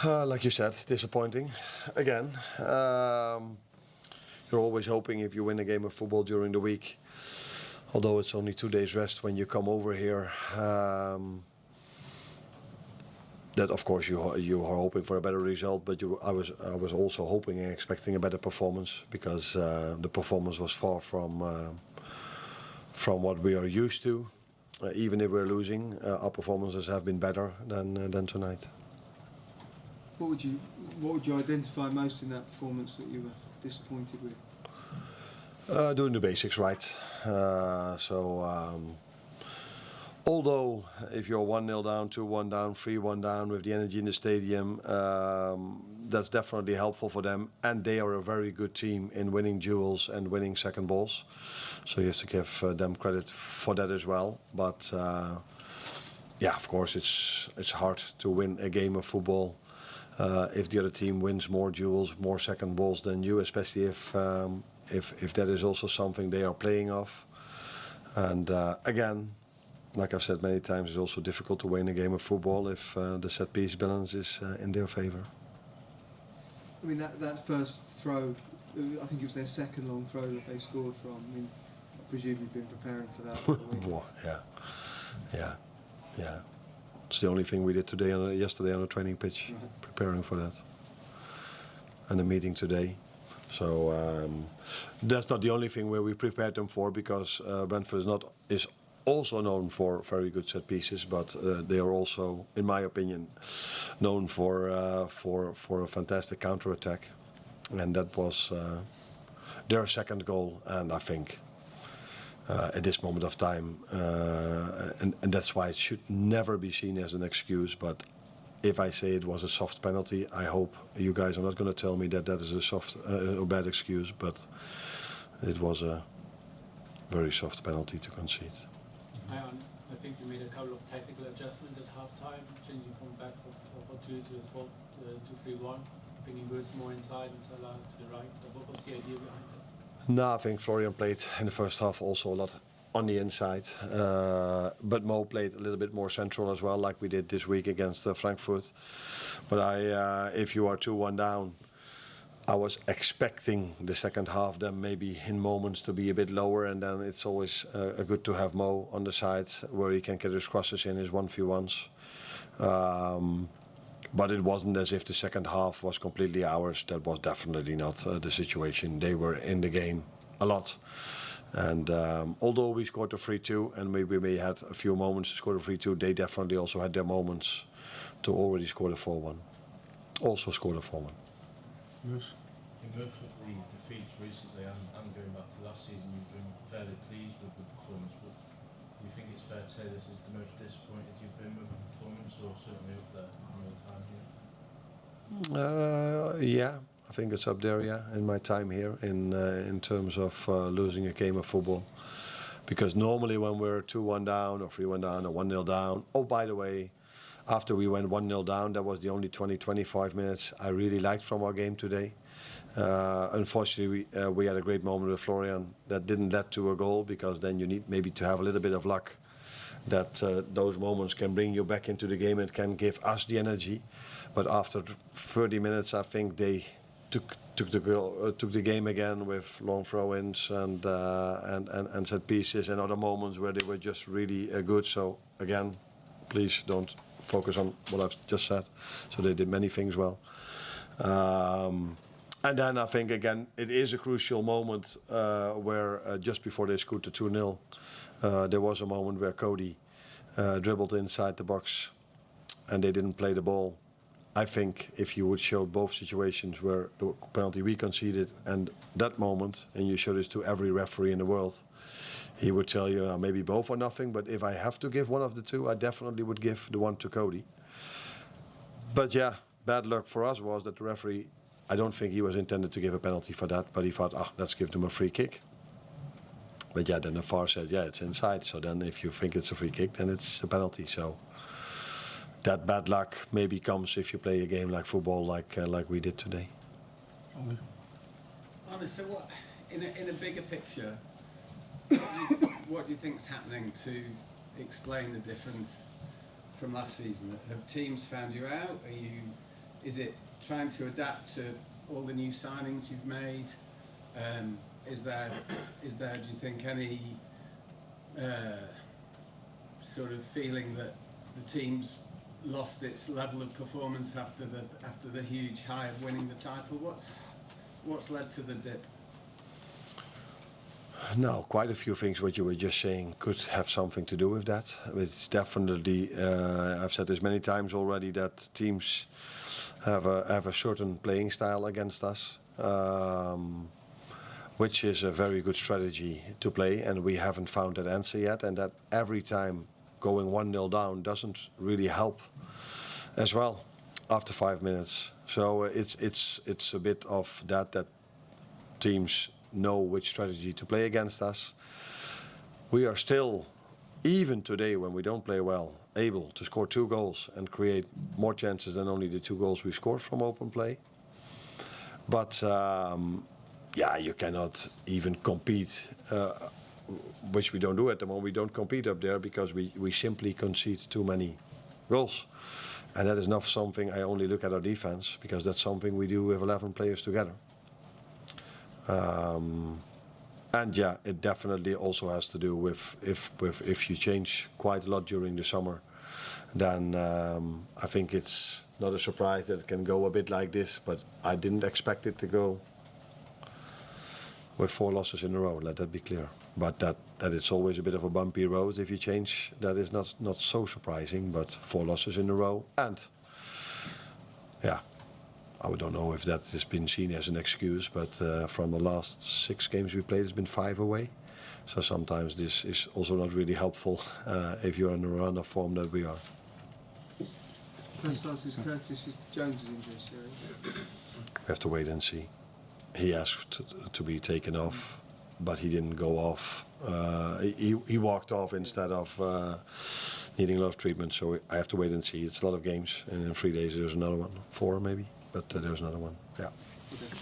Like you said, disappointing again. You're always hoping if you win a game of football during the week, although it's only 2 days rest when you come over here, that of course you are hoping for a better result. But I was also hoping and expecting a better performance, because the performance was far from what we are used to. Even if we're losing, our performances have been better than tonight. What would you identify most in that performance that you were disappointed with? Doing the basics right. Although if you're 1-0 down, 2-1 down, 3-1 down with the energy in the stadium, that's definitely helpful for them. And they are a very good team in winning duels and winning second balls. So you have to give them credit for that as well. But yeah, of course, it's hard to win a game of football if the other team wins more duels, more second balls than you, especially if that is also something they are playing off. And again, like I've said many times, it's also difficult to win a game of football if the set piece balance is in their favour. I mean, that first throw, I think it was their second long throw that they scored from. I mean, I presume you've been preparing for that for the week. Yeah. It's the only thing we did yesterday on the training pitch, preparing for that. And a meeting today. So that's not the only thing where we prepared them for, because Brentford is also known for very good set pieces, but they are also, in my opinion, known for a fantastic counter-attack, and that was their second goal. And I think at this moment of time, and that's why it should never be seen as an excuse. But if I say it was a soft penalty, I hope you guys are not going to tell me that is a soft or bad excuse. But it was a very soft penalty to concede. I think you made a couple of tactical adjustments at half-time, changing from back 4-4-2 to 3-1, bringing Wirtz more inside and Salah to the right. What was the idea behind that? No, I think Florian played in the first half also a lot on the inside, but Mo played a little bit more central as well, like we did this week against Frankfurt. But if you are 2-1 down, I was expecting the second half then maybe in moments to be a bit lower, and then it's always good to have Mo on the sides where he can get his crosses in, his 1v1s. But it wasn't as if the second half was completely ours. That was definitely not the situation. They were in the game a lot. And although we scored the 3-2 and maybe we had a few moments to score the 3-2, they definitely also had their moments to already score the 4-1. Also scored the 4-1. Yes. In going for the defeats recently and going back to last season, you've been fairly pleased with the performance, but do you think it's fair to say this is the most disappointed you've been with the performance, or certainly up there in your time here? Yeah, I think it's up there, yeah, in my time here in terms of losing a game of football. Because normally when we're 2-1 down or 3-1 down or 1-0 down, oh, by the way, after we went 1-0 down, that was the only 20-25 minutes I really liked from our game today. Unfortunately, we had a great moment with Florian that didn't lead to a goal, because then you need maybe to have a little bit of luck that those moments can bring you back into the game and can give us the energy. But after 30 minutes, I think they took the game again with long throw-ins and set pieces and other moments where they were just really good. So again, please don't focus on what I've just said. So they did many things well. And then I think, again, it is a crucial moment where just before they scored to 2-0, there was a moment where Cody dribbled inside the box and they didn't play the ball. I think if you would show both situations where the penalty we conceded and that moment, and you show this to every referee in the world, he would tell you maybe both or nothing, but if I have to give one of the two, I definitely would give the one to Cody. But yeah, bad luck for us was that the referee, I don't think he was intended to give a penalty for that, but he thought, let's give them a free kick. But yeah, then the VAR said, yeah, it's inside. So then if you think it's a free kick, then it's a penalty. So that bad luck maybe comes if you play a game like football, like we did today. Arne, so what, in a bigger picture, what do you think is happening to explain the difference from last season? Have teams found you out? Are you Is it trying to adapt to all the new signings you've made? Is there, do you think, any sort of feeling that the team's lost its level of performance after the huge high of winning the title? What's led to the dip? No, quite a few things what you were just saying could have something to do with that. It's definitely, I've said this many times already, that teams have a certain playing style against us, which is a very good strategy to play, and we haven't found that answer yet, and that every time going 1-0 down doesn't really help as well after 5 minutes. So it's a bit of that teams know which strategy to play against us. We are still, even today when we don't play well, able to score 2 goals and create more chances than only the 2 goals we've scored from open play. But yeah, you cannot even compete, which we don't do at the moment. We don't compete up there because we simply concede too many goals. And that is not something I only look at our defense, because that's something we do with 11 players together. And yeah, it definitely also has to do with if you change quite a lot during the summer, then I think it's not a surprise that it can go a bit like this. But I didn't expect it to go with 4 losses in a row. Let that be clear. But that it's always a bit of a bumpy road if you change. That is not so surprising. But 4 losses in a row, and yeah. I don't know if that has been seen as an excuse, but from the last 6 games we played, it's been 5 away. So sometimes this is also not really helpful if you're in a run of form that we are. First last is Curtis Jones' injury, serious? We have to wait and see. He asked to be taken off, but he didn't go off. He walked off instead of needing a lot of treatment, so I have to wait and see. It's a lot of games, and in 3 days there's another one, 4 maybe. But there's another one, yeah. Okay.